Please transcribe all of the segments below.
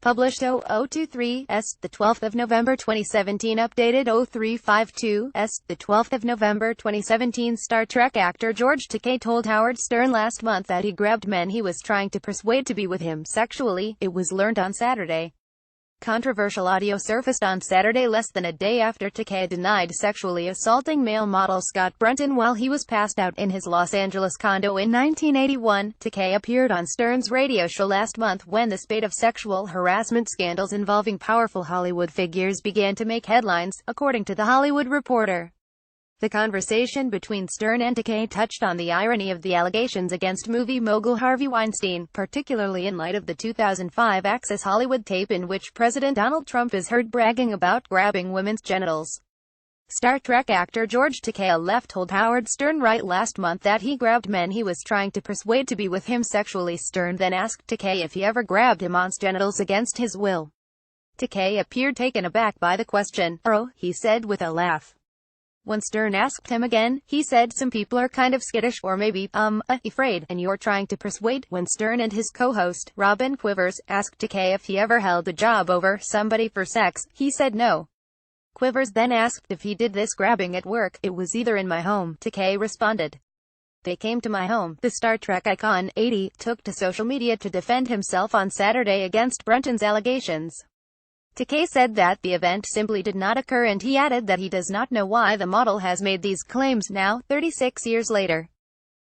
published 0023s, the 12th of November 2017, updated 0352s, the 12th of November 2017. Star Trek actor George Takei told Howard Stern last month that he grabbed men he was trying to persuade to be with him sexually. It was learned on Saturday. Controversial audio surfaced on Saturday, less than a day after Takei denied sexually assaulting male model Scott Brunton while he was passed out in his Los Angeles condo in 1981. Takei appeared on Stern's radio show last month when the spate of sexual harassment scandals involving powerful Hollywood figures began to make headlines, according to The Hollywood Reporter. The conversation between Stern and Takei touched on the irony of the allegations against movie mogul Harvey Weinstein, particularly in light of the 2005 Access Hollywood tape in which President Donald Trump is heard bragging about grabbing women's genitals. Star Trek actor George Takei left told Howard Stern right last month that he grabbed men he was trying to persuade to be with him sexually. Stern then asked Takei if he ever grabbed him on genitals against his will. Takei appeared taken aback by the question. "Oh," he said with a laugh. When Stern asked him again, he said some people are kind of skittish, or maybe, afraid, and you're trying to persuade. When Stern and his co-host, Robin Quivers, asked Takei if he ever held a job over somebody for sex, he said no. Quivers then asked if he did this grabbing at work. "It was either in my home," Takei responded. "They came to my home." The Star Trek icon, 80, took to social media to defend himself on Saturday against Brunton's allegations. Takei said that the event simply did not occur, and he added that he does not know why the model has made these claims now, 36 years later.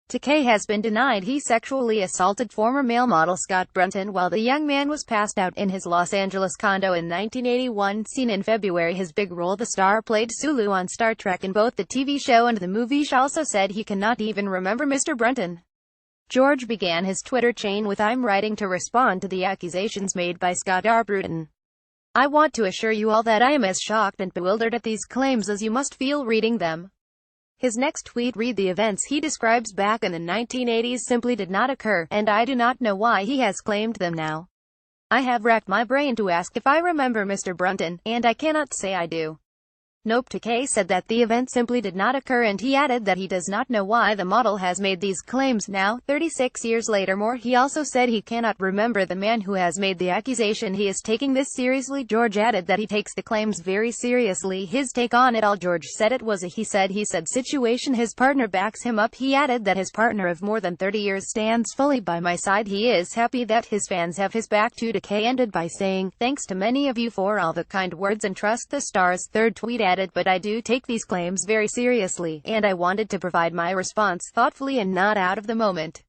Takei has been denied he sexually assaulted former male model Scott Brunton while the young man was passed out in his Los Angeles condo in 1981. Seen in February his big role, the star played Sulu on Star Trek in both the TV show and the movie. She also said he cannot even remember Mr. Brunton. George began his Twitter chain with "I'm writing to respond to the accusations made by Scott R. Brunton. I want to assure you all that I am as shocked and bewildered at these claims as you must feel reading them." His next tweet read, "The events he describes back in the 1980s simply did not occur, and I do not know why he has claimed them now. I have racked my brain to ask if I remember Mr. Brunton, and I cannot say I do." Nope. Takei said that the event simply did not occur, and he added that he does not know why the model has made these claims now, 36 years later. More, he also said he cannot remember the man who has made the accusation. He is taking this seriously. George added that he takes the claims very seriously. His take on it all. George said it was a he said situation. His partner backs him up. He added that his partner of more than 30 years stands fully by my side. He is happy that his fans have his back too. Takei ended by saying, "Thanks to many of you for all the kind words and trust." The star's third tweet added, "But I do take these claims very seriously, and I wanted to provide my response thoughtfully and not out of the moment."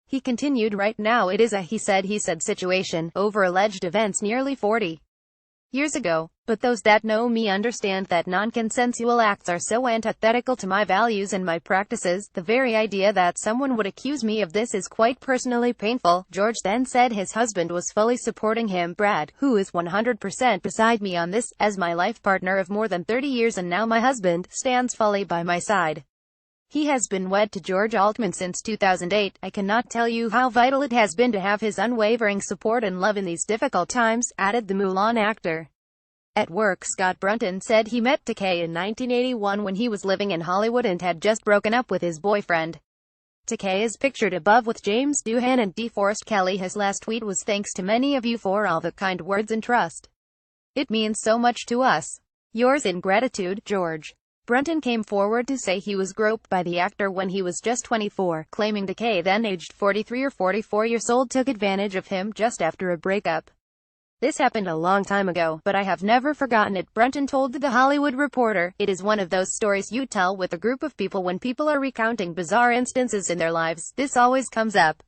He continued, "Right now it is a he said situation over alleged events nearly 40 years ago. But those that know me understand that non-consensual acts are so antithetical to my values and my practices. The very idea that someone would accuse me of this is quite personally painful." George then said his husband was fully supporting him. "Brad, who is 100% beside me on this, as my life partner of more than 30 years and now my husband, stands fully by my side. He has been wed to George Altman since 2008. I cannot tell you how vital it has been to have his unwavering support and love in these difficult times," added the Mulan actor. At work, Scott Brunton said he met Takei in 1981 when he was living in Hollywood and had just broken up with his boyfriend. Takei is pictured above with James Doohan and DeForest Kelley. His last tweet was, "Thanks to many of you for all the kind words and trust. It means so much to us. Yours in gratitude, George." Brunton came forward to say he was groped by the actor when he was just 24, claiming Takei, then aged 43 or 44 years old, took advantage of him just after a breakup. "This happened a long time ago, but I have never forgotten it," Brunton told The Hollywood Reporter. "It is one of those stories you tell with a group of people when people are recounting bizarre instances in their lives. This always comes up.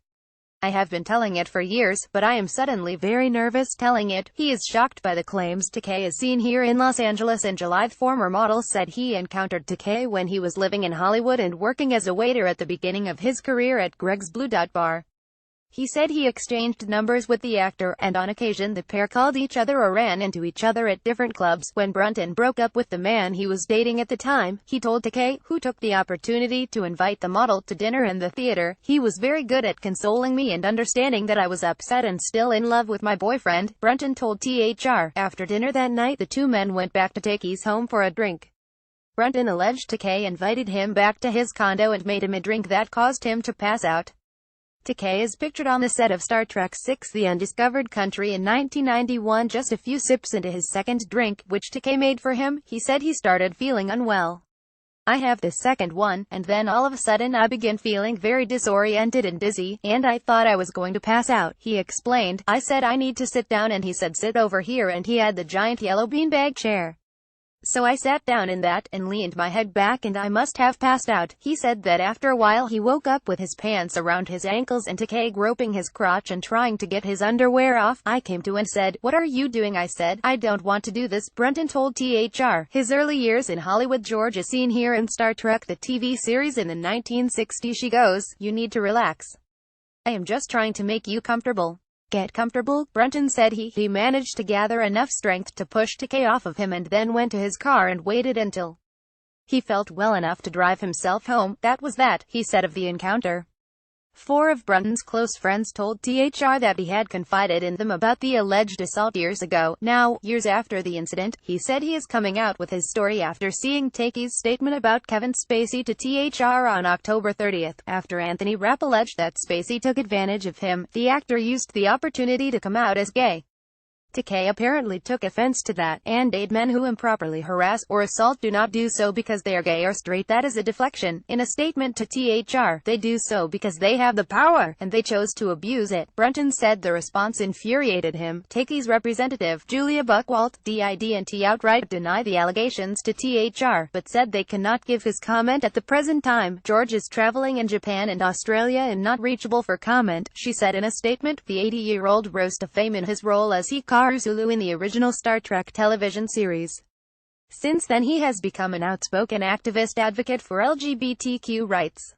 I have been telling it for years, but I am suddenly very nervous telling it." He is shocked by the claims. Takei is seen here in Los Angeles in July. The former model said he encountered Takei when he was living in Hollywood and working as a waiter at the beginning of his career at Greg's Blue Dot Bar. He said he exchanged numbers with the actor, and on occasion the pair called each other or ran into each other at different clubs. When Brunton broke up with the man he was dating at the time, he told Takei, who took the opportunity to invite the model to dinner and the theater, "He was very good at consoling me and understanding that I was upset and still in love with my boyfriend." Brunton told THR. After dinner that night, the two men went back to Takei's home for a drink. Brunton alleged Takei invited him back to his condo and made him a drink that caused him to pass out. Takei is pictured on the set of Star Trek VI The Undiscovered Country in 1991, just a few sips into his second drink, which Takei made for him. He said he started feeling unwell. I have this second one, and then all of a sudden I began feeling very disoriented and dizzy, and I thought I was going to pass out, he explained. I said I need to sit down and he said sit over here, and he had the giant yellow beanbag chair. So I sat down in that, and leaned my head back, and I must have passed out. He said that after a while he woke up with his pants around his ankles and Takei groping his crotch and trying to get his underwear off. I came to and said, "What are you doing?" I said, "I don't want to do this," Brunton told THR. His early years in Hollywood. George is seen here in Star Trek the TV series in the 1960s. She goes, "You need to relax. I am just trying to make you comfortable." "Get comfortable," Brunton said. He managed to gather enough strength to push Takei off of him and then went to his car and waited until he felt well enough to drive himself home. That was that, he said of the encounter. Four of Brunton's close friends told THR that he had confided in them about the alleged assault years ago. Now, years after the incident, he said he is coming out with his story after seeing Takei's statement about Kevin Spacey to THR on October 30th. After Anthony Rapp alleged that Spacey took advantage of him, the actor used the opportunity to come out as gay. Takei apparently took offense to that, and men who improperly harass or assault do not do so because they are gay or straight. That is a deflection. In a statement to THR, they do so because they have the power, and they chose to abuse it. Brunton said the response infuriated him. Takei's representative, Julia Buchwald, did outright deny the allegations to THR, but said they cannot give his comment at the present time. George is traveling in Japan and Australia and not reachable for comment, she said in a statement. The 80-year-old rose to fame in his role as Hikaru Zulu in the original Star Trek television series. Since then he has become an outspoken activist advocate for LGBTQ rights.